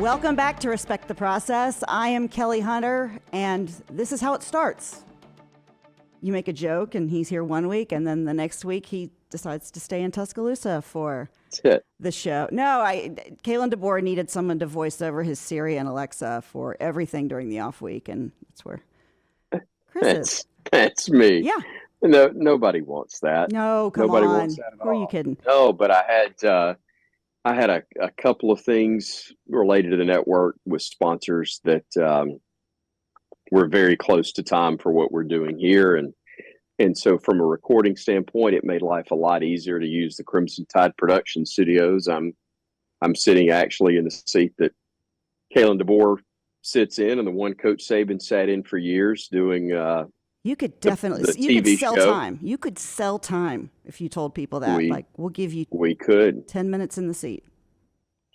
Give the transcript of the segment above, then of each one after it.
Welcome back to Respect the Process. I am Kelly Hunter, and this is how it starts. You make a joke, and he's here one week, and then the next week he decides to stay in Tuscaloosa for the show. No, Kalen DeBoer needed someone to voice over his Siri and Alexa for everything during the off week, and that's where Chris is. That's me. Yeah. No, nobody wants that. No, come nobody on. wants that at all. Who are you kidding? No, but I had a couple of things related to the network with sponsors that were very close to time for what we're doing here, and so from a recording standpoint, it made life a lot easier to use the Crimson Tide production studios. I'm sitting actually in the seat that Kalen DeBoer sits in, and the one Coach Saban sat in for years doing. You could definitely you could sell time. You could sell time if you told people that. We'll give you. We could 10 minutes in the seat.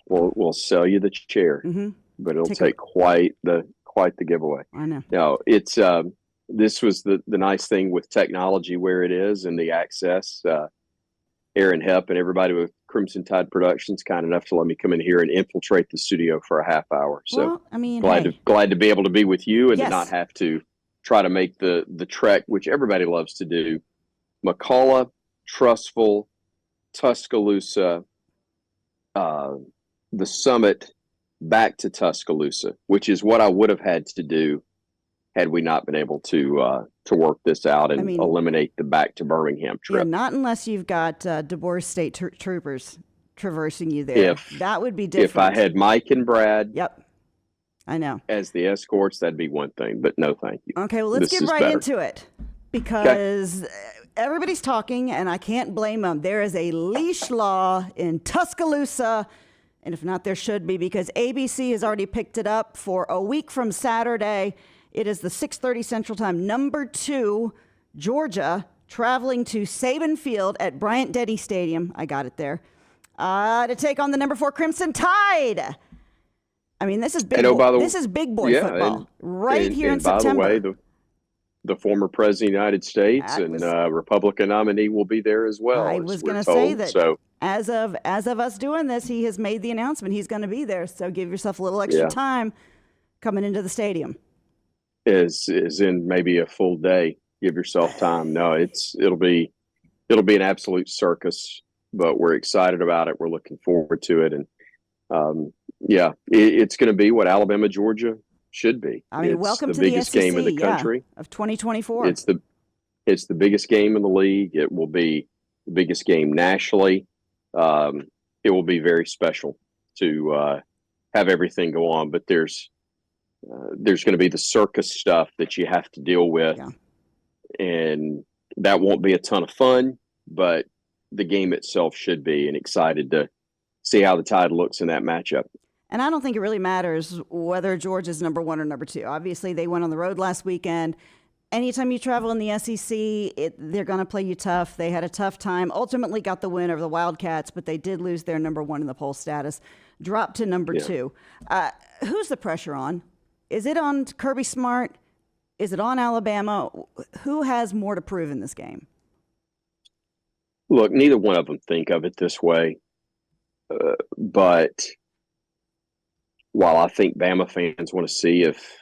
We'll sell you the chair, but it'll take quite the giveaway. I know. No, it's this was the nice thing with technology where it is and the access. Aaron Hepp and everybody with Crimson Tide Productions kind enough to let me come in here and infiltrate the studio for a half hour. So glad to be able to be with you and to not have to try to make the trek, which everybody loves to do. McCullough, Trustful, Tuscaloosa, the Summit back to Tuscaloosa, which is what I would have had to do had we not been able to work this out and eliminate the back to Birmingham trip. Yeah, not unless you've got DeBoer State troopers traversing you there. That would be different. If I had Mike and Brad. Yep. I know. As the escorts, that'd be one thing, but no, thank you. Okay, well, let's get right into it because everybody's talking, and I can't blame them. There is a leash law in Tuscaloosa, and if not, there should be, because ABC has already picked it up for a week from Saturday. It is the 6:30 Central Time. Number 2, Georgia, traveling to Saban Field at Bryant-Denny Stadium. I got it there. To take on the number 4 Crimson Tide. I mean, this is big. This is big boy football here in September. By the way, the former president of the United States and Republican nominee will be there as well. I was going to say that. So as of us doing this, he has made the announcement he's going to be there. So give yourself a little extra time coming into the stadium. Is in maybe a full day. Give yourself time. No, it'll be an absolute circus, but we're excited about it. We're looking forward to it, and it's going to be what Alabama, Georgia should be. I mean, welcome to the biggest SEC, game in the country of 2024. It's the biggest game in the league. It will be the biggest game nationally. It will be very special to have everything go on, but there's going to be the circus stuff that you have to deal with, and that won't be a ton of fun, but the game itself should be, and excited to see how the Tide looks in that matchup. And I don't think it really matters whether Georgia's number 1 or number 2. Obviously, they went on the road last weekend. Anytime you travel in the SEC, they're going to play you tough. They had a tough time. Ultimately got the win over the Wildcats, but they did lose their number 1 in the poll status, dropped to number 2. Who's the pressure on? Is it on Kirby Smart? Is it on Alabama? Who has more to prove in this game? Look, neither one of them think of it this way. But while I think Bama fans want to see if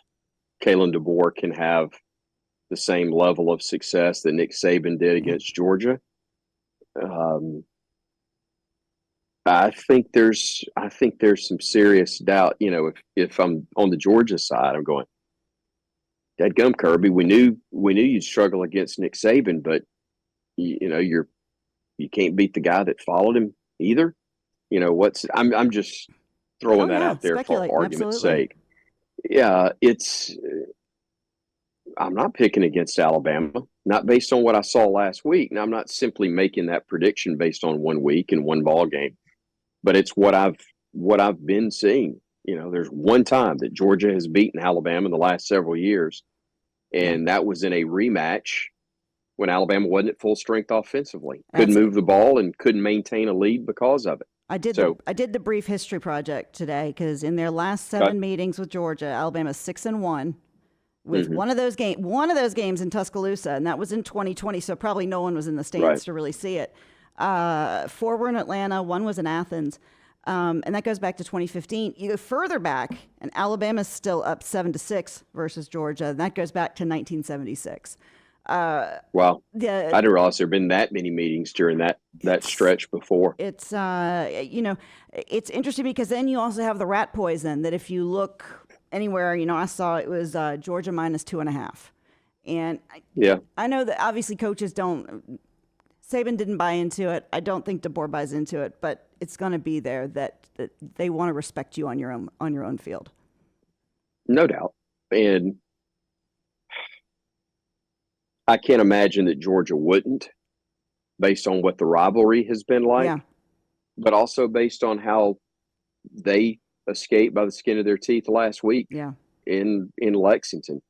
Kalen DeBoer can have the same level of success that Nick Saban did against Georgia, I think there's some serious doubt. You know, if I'm on the Georgia side, I'm going, dadgum, Kirby, we knew you'd struggle against Nick Saban, but you can't beat the guy that followed him either. You know, I'm just throwing that out there for argument's sake. Yeah, I'm not picking against Alabama, not based on what I saw last week. Now, I'm not simply making that prediction based on 1 week and 1 ball game, but it's what I've been seeing. You know, there's one time that Georgia has beaten Alabama in the last several years, and that was in a rematch when Alabama wasn't at full strength offensively, couldn't move the ball and couldn't maintain a lead because of it. I did the brief history project today because in their last 7 meetings with Georgia, Alabama's 6-1 with one of those games in Tuscaloosa, and that was in 2020. So probably no one was in the stands to really see it. 4 were in Atlanta, 1 was in Athens. And that goes back to 2015. You go further back, and Alabama's still up 7-6 versus Georgia. And that goes back to 1976. Wow. I didn't realize there had been that many meetings during that stretch before. It's, it's interesting because then you also have the rat poison that if you look anywhere, I saw it was Georgia -2.5. And I know that obviously coaches Saban didn't buy into it. I don't think DeBoer buys into it, but it's going to be there that they want to respect you on your own field. No doubt. And I can't imagine that Georgia wouldn't, based on what the rivalry has been like, but also based on how they escaped by the skin of their teeth last week in Lexington.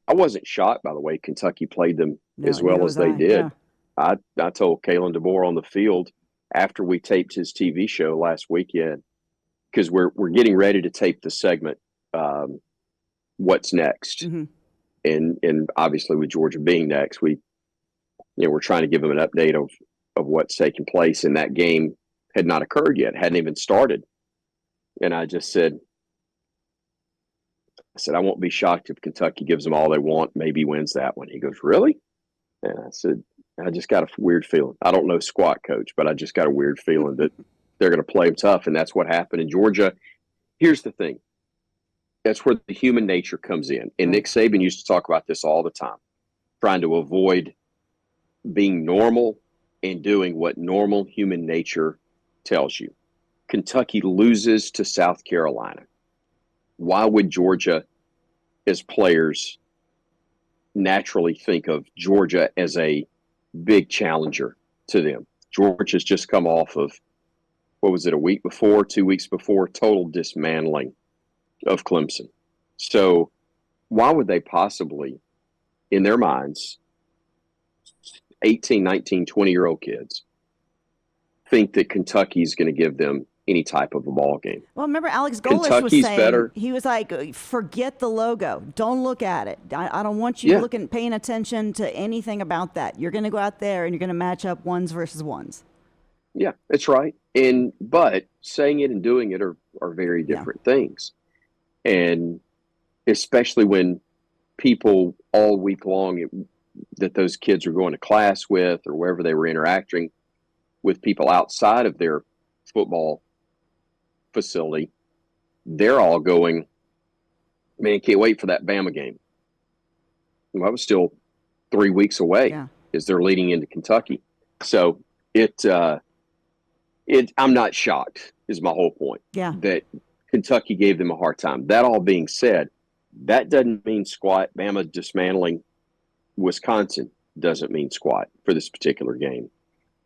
I wasn't shocked by the way Kentucky played them as well as they did. Yeah. I told Kalen DeBoer on the field after we taped his TV show last weekend, because we're getting ready to tape the segment, What's Next? Mm-hmm. And obviously with Georgia being next, we're trying to give them an update of what's taking place. And that game had not occurred yet, hadn't even started. And I just said, I won't be shocked if Kentucky gives them all they want, maybe wins that one. He goes, really? And I said, I just got a weird feeling. I don't know squat, coach, but I just got a weird feeling that they're going to play them tough. And that's what happened in Georgia. Here's the thing. That's where the human nature comes in. And Nick Saban used to talk about this all the time, trying to avoid being normal and doing what normal human nature tells you. Kentucky loses to South Carolina. Why would Georgia, as players, naturally think of Georgia as a big challenger to them? Georgia's just come off of, what was it, a week before, 2 weeks before, total dismantling of Clemson. So why would they possibly, in their minds, 18, 19, 20-year-old kids, think that Kentucky's going to give them any type of a ball game? Well, remember Alex Golesh was saying, better. He was like, forget the logo. Don't look at it. I don't want you paying attention to anything about that. You're going to go out there and you're going to match up ones versus ones. Yeah, that's right. But saying it and doing it are very different things. And especially when people all week long that those kids are going to class with or wherever they were interacting with people outside of their football facility, they're all going, man, can't wait for that Bama game. Well, I was still 3 weeks away as they're leading into Kentucky. So I'm not shocked is my whole point. That Kentucky gave them a hard time. That all being said, that doesn't mean squat. Bama dismantling Wisconsin doesn't mean squat for this particular game.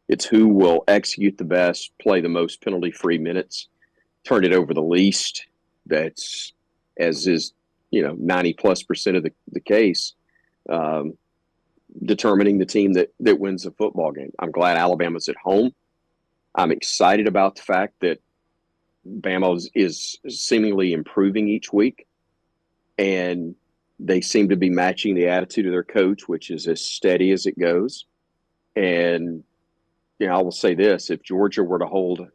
It's who will execute the best, play the most penalty-free minutes, turn it over the least. That's, as is, 90+% of the case, determining the team that wins the football game. I'm glad Alabama's at home. I'm excited about the fact that Bama is seemingly improving each week, and they seem to be matching the attitude of their coach, which is as steady as it goes. And I will say this, if Georgia were to hold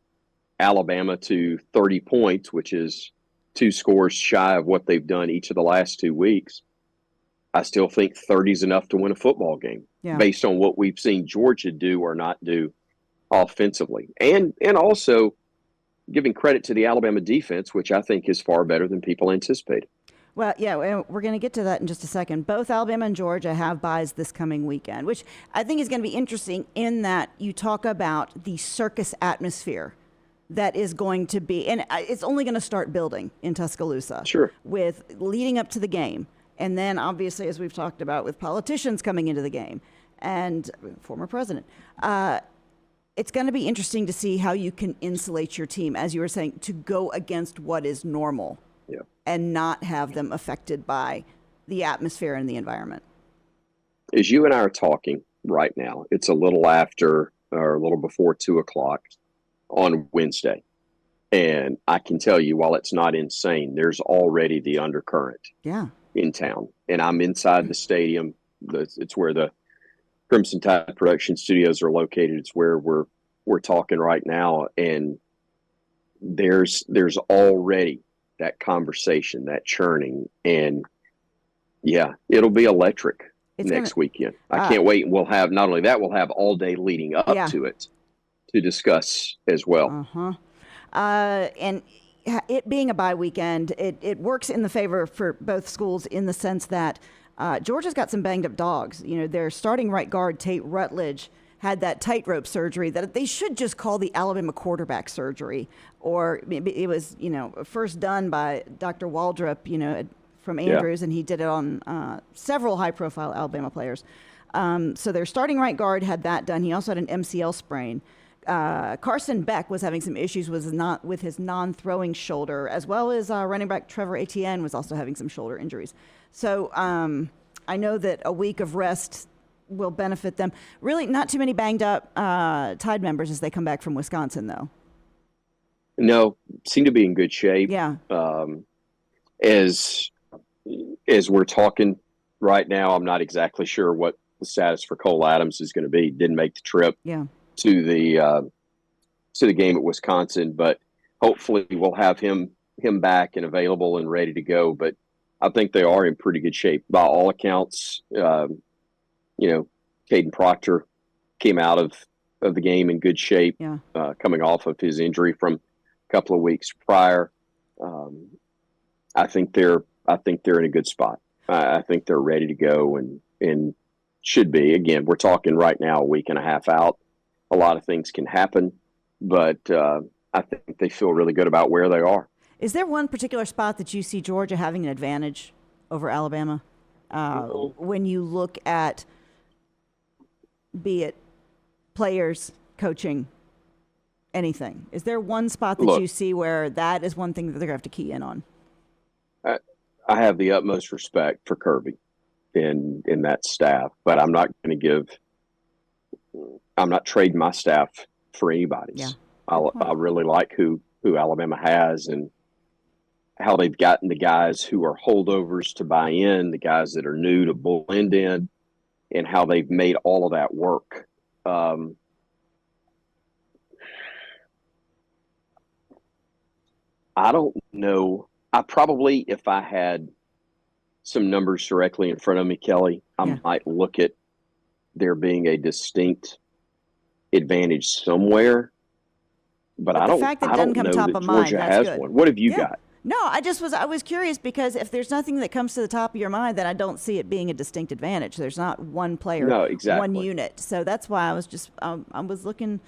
Alabama to 30 points, which is 2 scores shy of what they've done each of the last 2 weeks, I still think 30 is enough to win a football game based on what we've seen Georgia do or not do offensively. And also giving credit to the Alabama defense, which I think is far better than people anticipated. Well, we're going to get to that in just a second. Both Alabama and Georgia have buys this coming weekend, which I think is going to be interesting in that you talk about the circus atmosphere that is going to be, and it's only going to start building in Tuscaloosa. Sure. With leading up to the game. And then obviously, as we've talked about, with politicians coming into the game and former president, it's going to be interesting to see how you can insulate your team, as you were saying, to go against what is normal and not have them affected by the atmosphere and the environment. As you and I are talking right now, it's a little after or a little before 2:00 on Wednesday. And I can tell you, while it's not insane, there's already the undercurrent in town. And I'm inside the stadium. It's where the Crimson Tide production studios are located. It's where we're talking right now. And there's already that conversation, that churning, and yeah, it'll be electric next weekend. I can't wait. We'll have not only that, we'll have all day leading up to it to discuss as well. And it being a bye weekend, it works in the favor for both schools in the sense that Georgia's got some banged up dogs. You know, their starting right guard, Tate Rutledge, had that tightrope surgery that they should just call the Alabama quarterback surgery. Or it was, first done by Dr. Waldrop, from Andrews, and he did it on several high-profile Alabama players. So their starting right guard had that done. He also had an MCL sprain. Carson Beck was having some issues with his non-throwing shoulder, as well as running back Trevor Etienne was also having some shoulder injuries. So I know that a week of rest will benefit them. Really, not too many banged up Tide members as they come back from Wisconsin, though. No, seem to be in good shape. Yeah. As we're talking right now, I'm not exactly sure what the status for Cole Adams is going to be. Didn't make the trip to the game at Wisconsin, but hopefully we'll have him back and available and ready to go. But I think they are in pretty good shape by all accounts. Caden Proctor came out of the game in good shape, coming off of his injury from a couple of weeks prior. I think they're in a good spot. I think they're ready to go and should be. Again, we're talking right now a week and a half out. A lot of things can happen, but I think they feel really good about where they are. Is there one particular spot that you see Georgia having an advantage over Alabama when you look at, be it players, coaching, anything? Is there one spot that you see where that is one thing that they're going to have to key in on? I have the utmost respect for Kirby in that staff, but I'm not trading my staff for anybody's. Yeah. I really like who Alabama has and how they've gotten the guys who are holdovers to buy in, the guys that are new to blend in, and how they've made all of that work. I don't know. I probably, if I had some numbers directly in front of me, Kelly, I might look at there being a distinct advantage somewhere. But I don't know that Georgia has one. What have you got? No, I was curious because if there's nothing that comes to the top of your mind, then I don't see it being a distinct advantage. There's not one player, one unit. So that's why I was looking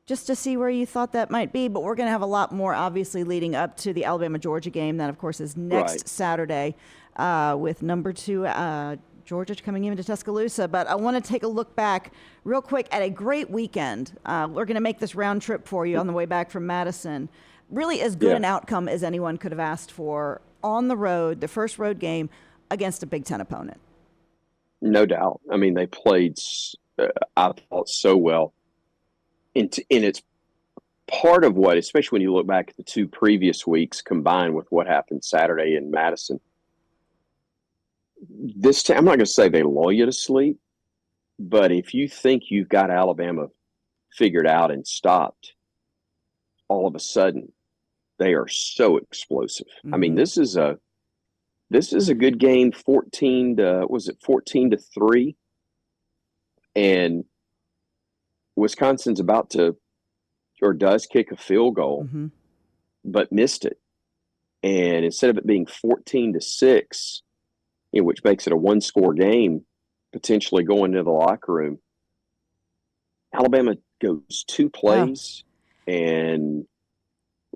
just to see where you thought that might be. But we're going to have a lot more, obviously, leading up to the Alabama-Georgia game. That, of course, is next Saturday with number 2 Georgia coming into Tuscaloosa. But I want to take a look back real quick at a great weekend. We're going to make this round trip for you on the way back from Madison. Really as good an outcome as anyone could have asked for on the road, the first road game against a Big Ten opponent. No doubt. I mean, they played, I thought, so well. And it's part of what, especially when you look back at the 2 previous weeks combined with what happened Saturday in Madison. This time, I'm not going to say they lull you to sleep, but if you think you've got Alabama figured out and stopped, all of a sudden they are so explosive. Mm-hmm. I mean, this is a good game. 14-3, and Wisconsin's about to or does kick a field goal, but missed it. And instead of it being 14-6, which makes it a 1-score game, potentially going into the locker room, Alabama goes 2 plays and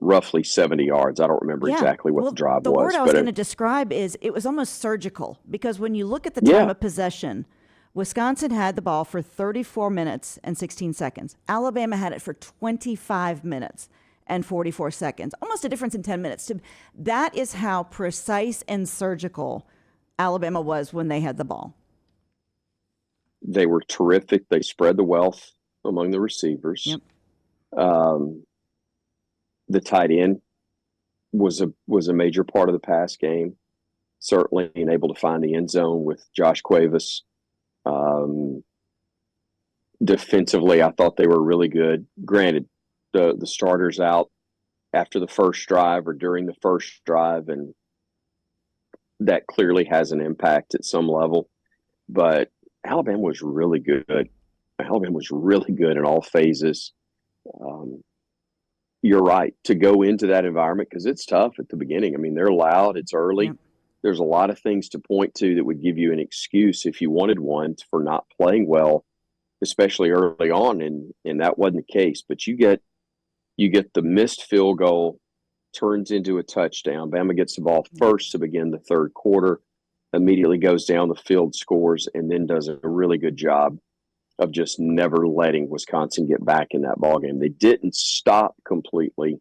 roughly 70 yards. I don't remember exactly what the drive was. The word I was going to describe is it was almost surgical, because when you look at the time of possession, Wisconsin had the ball for 34 minutes and 16 seconds. Alabama had it for 25 minutes and 44 seconds, almost a difference in 10 minutes. That is how precise and surgical Alabama was when they had the ball. They were terrific. They spread the wealth among the receivers. Yep. The tight end was a major part of the pass game, certainly being able to find the end zone with Josh Cuevas. Defensively, I thought they were really good. Granted, the starters out after the first drive or during the first drive, and that clearly has an impact at some level. But Alabama was really good. Alabama was really good in all phases. You're right, to go into that environment, because it's tough at the beginning. I mean, they're loud, it's early. Yep. There's a lot of things to point to that would give you an excuse, if you wanted one, for not playing well, especially early on, and that wasn't the case. But you get the missed field goal, turns into a touchdown. Bama gets the ball first to begin the third quarter, immediately goes down the field, scores, and then does a really good job of just never letting Wisconsin get back in that ballgame. They didn't stop completely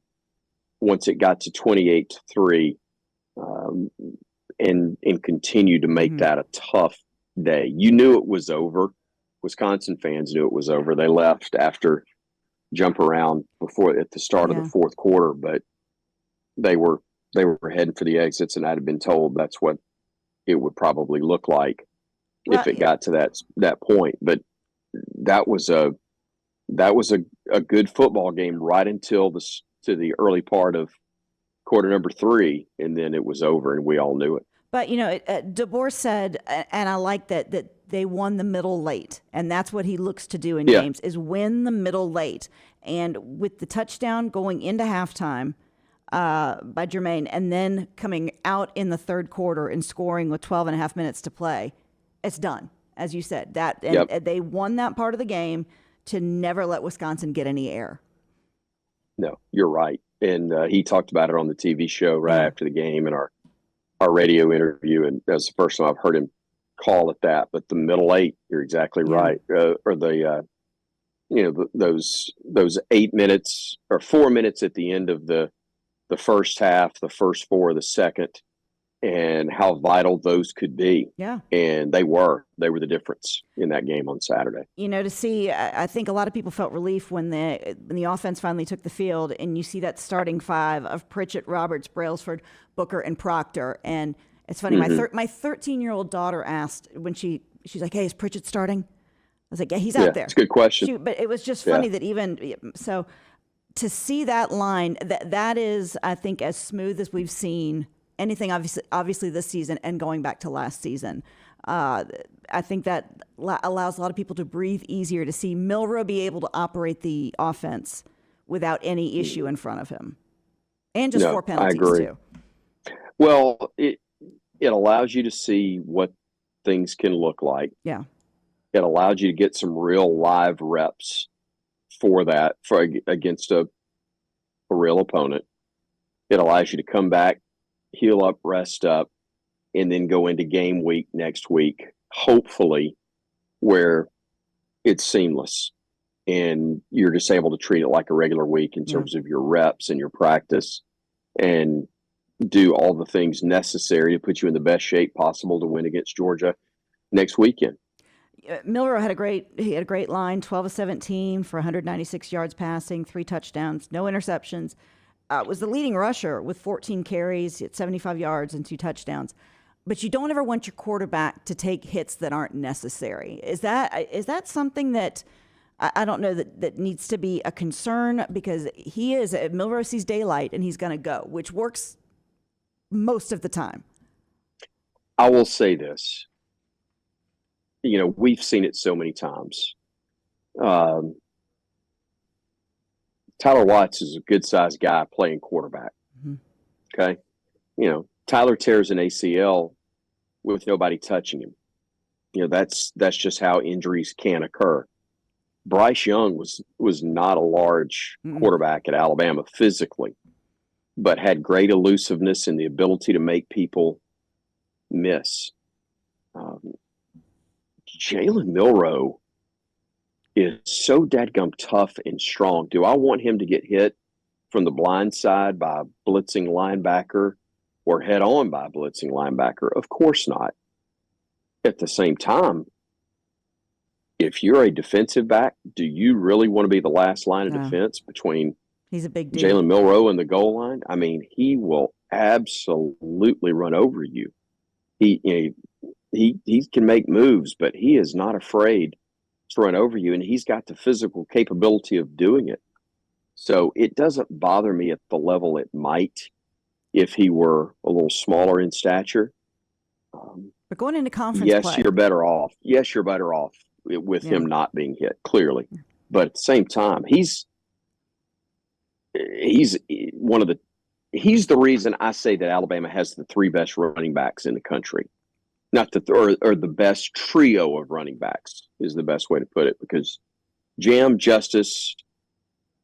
once it got to 28-3, and continued to make that a tough day. You knew it was over. Wisconsin fans knew it was over. They left after jump around before at the start of the fourth quarter, but they were heading for the exits, and I'd have been told that's what it would probably look like if it got to that point. But that was a good football game right until the early part of quarter number 3, and then it was over, and we all knew it. But, DeBoer said, and I like that they won the middle late, and that's what he looks to do in games, is win the middle late. And with the touchdown going into halftime by Jermaine, and then coming out in the third quarter and scoring with 12 and a half minutes to play, it's done, as you said. They won that part of the game to never let Wisconsin get any air. No, you're right. And he talked about it on the TV show right after the game and our radio interview, and that's the first time I've heard him call it that. But the middle 8, you're exactly right. Or the those 8 minutes or 4 minutes at the end of the first half, the first 4 of the second, and how vital those could be. Yeah. And they were the difference in that game on Saturday. To see, I think a lot of people felt relief when the offense finally took the field, and you see that starting 5 of Pritchett, Roberts, Brailsford, Booker, and Proctor. And it's funny, my 13-year-old daughter asked when she's like, "Hey, is Pritchett starting?" I was like, "Yeah, he's out there." It's a good question. But it was just funny that even so, to see that line, that is, I think, as smooth as we've seen anything, obviously this season and going back to last season. I think that allows a lot of people to breathe easier, to see Milroe be able to operate the offense without any issue in front of him. And just 4 penalties, too. Well, it allows you to see what things can look like. Yeah. It allowed you to get some real live reps against a real opponent. It allows you to come back, heal up, rest up, and then go into game week next week, hopefully, where it's seamless and you're just able to treat it like a regular week in terms of your reps and your practice, and do all the things necessary to put you in the best shape possible to win against Georgia next weekend. Milroe had a great line, 12 of 17 for 196 yards passing, 3 touchdowns, no interceptions. Was the leading rusher with 14 carries at 75 yards and 2 touchdowns. But you don't ever want your quarterback to take hits that aren't necessary. Is that something that I don't know that needs to be a concern? Because Milroe sees daylight and he's going to go, which works most of the time. I will say this. We've seen it so many times. Tyler Watts is a good-sized guy playing quarterback. Mm-hmm. Okay? Tyler tears an ACL with nobody touching him. That's just how injuries can occur. Bryce Young was not a large quarterback at Alabama physically, but had great elusiveness and the ability to make people miss. Jalen Milroe is so dadgum tough and strong. Do I want him to get hit from the blind side by a blitzing linebacker or head on by a blitzing linebacker? Of course not. At the same time, if you're a defensive back, do you really want to be the last line of defense between He's a big dude. Jalen Milroe and the goal line? I mean, he will absolutely run over you. He can make moves, but he is not afraid to run over you, and he's got the physical capability of doing it. So it doesn't bother me at the level it might if he were a little smaller in stature. But going into conference Yes, play. you're better off. Yes, you're better off with Yeah. him not being hit, clearly. But at the same time, he's one of the he's the reason I say that Alabama has the three best running backs in the country. Not the or the best trio of running backs is the best way to put it, because Jam, Justice,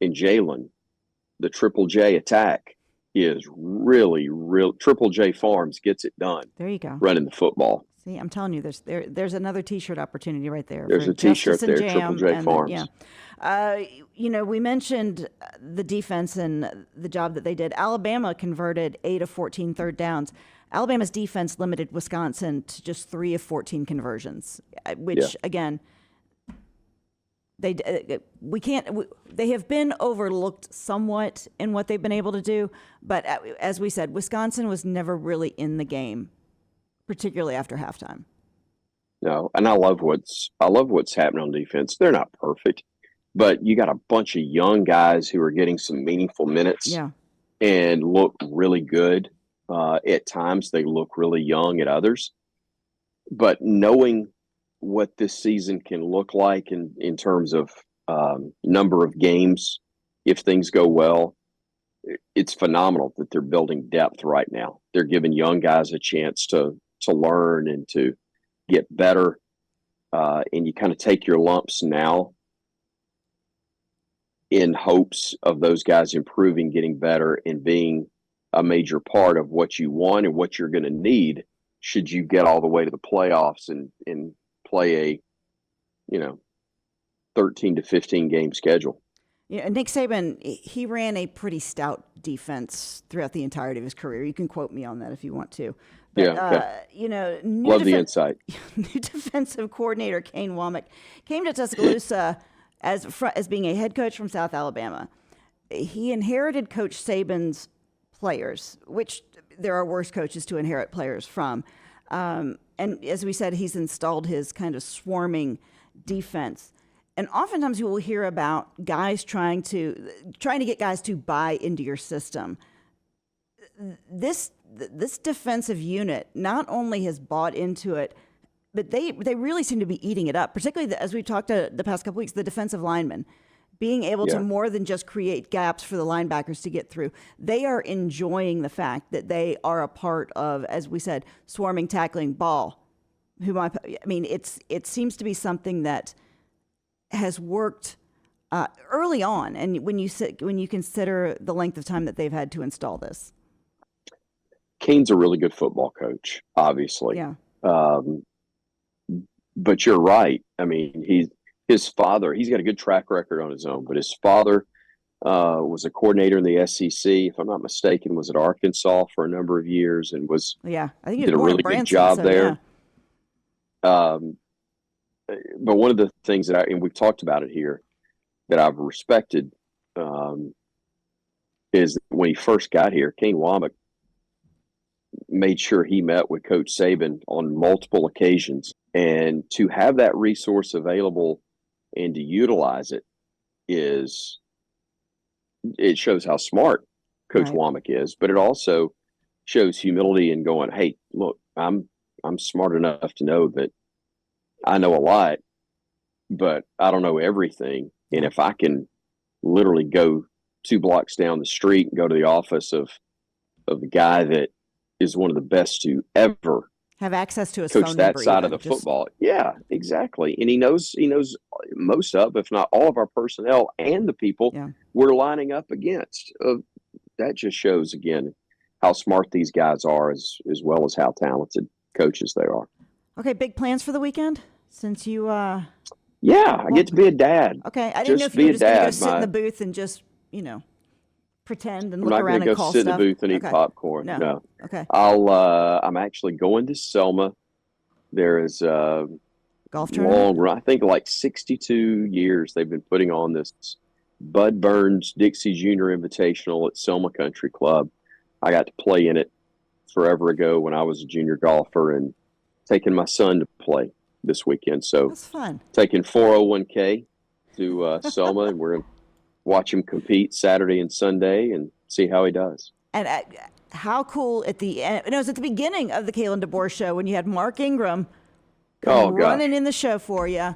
and Jalen, the Triple J attack is really, real. Triple J Farms gets it done. There you go. Running the football. See, I'm telling you, there's another T-shirt opportunity right there. There's for a T-shirt Justice and there, Triple Jam, J and Farms. Yeah. We mentioned the defense and the job that they did. Alabama converted 8 of 14 third downs. Alabama's defense limited Wisconsin to just 3 of 14 conversions, which again, they have been overlooked somewhat in what they've been able to do. But as we said, Wisconsin was never really in the game, particularly after halftime. No, and I love what's happening on defense. They're not perfect, but you got a bunch of young guys who are getting some meaningful minutes and look really good. At times they look really young at others. But knowing what this season can look like in terms of number of games, if things go well, it's phenomenal that they're building depth right now. They're giving young guys a chance to learn and to get better. And you kind of take your lumps now in hopes of those guys improving, getting better, and being a major part of what you want and what you're going to need should you get all the way to the playoffs and play a 13 to 15 game schedule. Yeah, Nick Saban, he ran a pretty stout defense throughout the entirety of his career. You can quote me on that if you want to. But, Love the insight. New defensive coordinator Kane Womack came to Tuscaloosa as being a head coach from South Alabama. He inherited Coach Saban's players, which there are worse coaches to inherit players from. And as we said, he's installed his kind of swarming defense. And oftentimes you will hear about guys trying to get guys to buy into your system. This defensive unit not only has bought into it, but they really seem to be eating it up, particularly as we've talked to the past couple weeks, the defensive linemen being able to more than just create gaps for the linebackers to get through. They are enjoying the fact that they are a part of, as we said, swarming, tackling, ball. It seems to be something that has worked early on, and when you consider the length of time that they've had to install this. Kane's a really good football coach, obviously. Yeah. But you're right. I mean, his father, he's got a good track record on his own, but his father was a coordinator in the SEC, if I'm not mistaken, was at Arkansas for a number of years and I think he did a really good job there. Yeah. But one of the things and we've talked about it here, that I've respected is that when he first got here, Kane Womack made sure he met with Coach Saban on multiple occasions. And to have that resource available and to utilize it shows how smart Coach Womack is, but it also shows humility in going, hey, look, I'm smart enough to know that I know a lot, but I don't know everything. And if I can literally go 2 blocks down the street and go to the office of the guy that is one of the best to ever have access to his coach phone that number side of the football. Yeah, exactly. And he knows most of, if not all of our personnel and the people we're lining up against. That just shows again how smart these guys are, as well as how talented coaches they are. Okay, big plans for the weekend since you I get to be a dad. Okay, I didn't know if you were just going to go sit in the booth and just, pretend and look around and call stuff. I'm not going to go sit in the booth and eat popcorn. No. Okay. I'm actually going to Selma. There is a golf tournament? long run. I think like 62 years they've been putting on this Bud Burns Dixie Junior Invitational at Selma Country Club. I got to play in it forever ago when I was a junior golfer, and taking my son to play this weekend. So that's fun. Taking 401k to Selma, and we're watch him compete Saturday and Sunday and see how he does. And how cool at the end, it was at the beginning of the Kalen DeBoer show when you had Mark Ingram running in the show for you.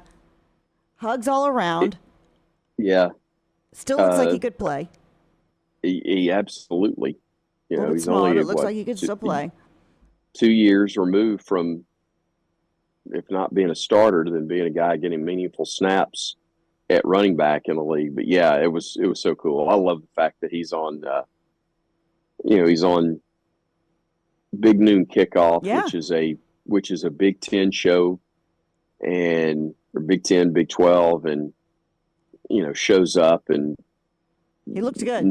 Hugs all around. Yeah. Still looks like he could play. He absolutely, he's small, only, it looks like he could still play. 2 years removed from, if not being a starter, then being a guy getting meaningful snaps at running back in the league. But yeah, it was so cool. I love the fact that he's on, he's on Big Noon Kickoff, which is a Big Ten show, or Big Ten, Big 12, and shows up and he looked good. He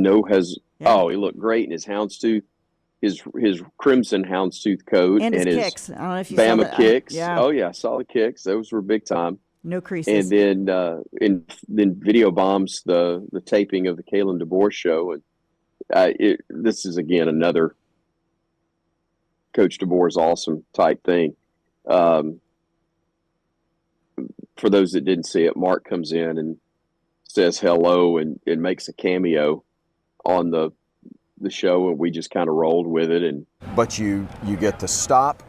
looked great in his houndstooth, his crimson houndstooth coat, and his kicks. I don't know if you Bama saw that. kicks. Yeah. Oh yeah, solid kicks. Those were big time. No creases. And then video bombs the taping of the Kalen DeBoer show, and this is again another Coach DeBoer's awesome type thing. For those that didn't see it, Mark comes in and says hello and makes a cameo on the show, and we just kind of rolled with it. But you get to stop.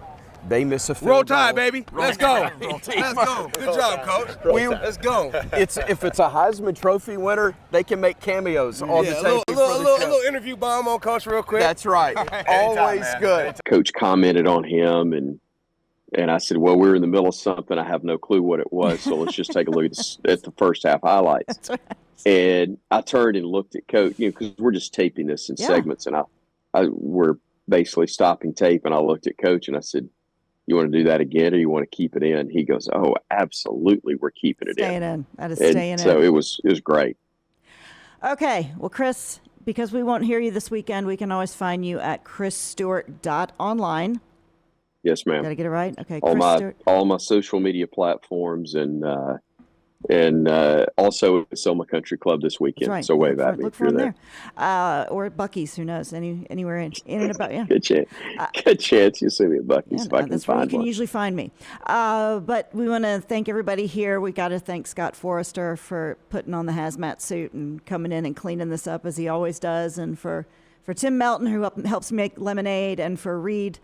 They miss a field Roll Tide, goal. baby. Let's go. Let's go. Good job, Coach. Let's go. If it's a Heisman Trophy winner, they can make cameos on the tape. A little interview bomb on Coach real quick. That's right. Always good. Coach commented on him, and I said, well, we were in the middle of something. I have no clue what it was, so let's just take a look at the first half highlights. That's right. And I turned and looked at Coach, because we're just taping this in segments, and we're basically stopping tape, and I looked at Coach and I said, you want to do that again, or you want to keep it in? He goes, oh, absolutely, we're keeping it staying in. That is and staying in. So it was great. Okay, well, Chris, because we won't hear you this weekend, we can always find you at chrisstewart.online. Yes, ma'am. Got to get it right? Okay, all my social media platforms, and also at Selma Country Club this weekend. Right. So wave at me look if for you're him there. Or at Buc-ee's, who knows? Anywhere in and about, yeah. Good chance. Good chance you'll see me at Buc-ee's if I can that's where find you can one. usually find me. But we want to thank everybody here. We got to thank Scott Forrester for putting on the hazmat suit and coming in and cleaning this up as he always does, and for Tim Melton, who helps make lemonade, and for Reed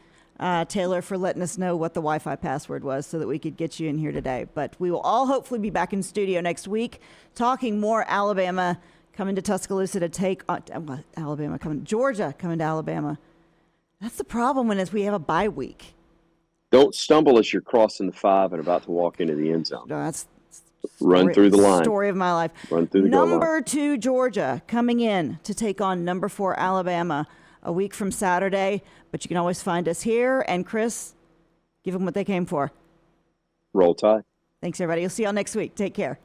Taylor for letting us know what the Wi-Fi password was so that we could get you in here today. But we will all hopefully be back in studio next week talking more Alabama coming to Tuscaloosa to take on Georgia coming to Alabama. That's the problem when we have a bye week. Don't stumble as you're crossing the 5 and about to walk into the end zone. No, that's Run through the line. Story of my life. Run through the goal line. Number 2 Georgia coming in to take on number 4 Alabama a week from Saturday. But you can always find us here. And Chris, give them what they came for. Roll Tide. Thanks, everybody. We'll see y'all next week. Take care.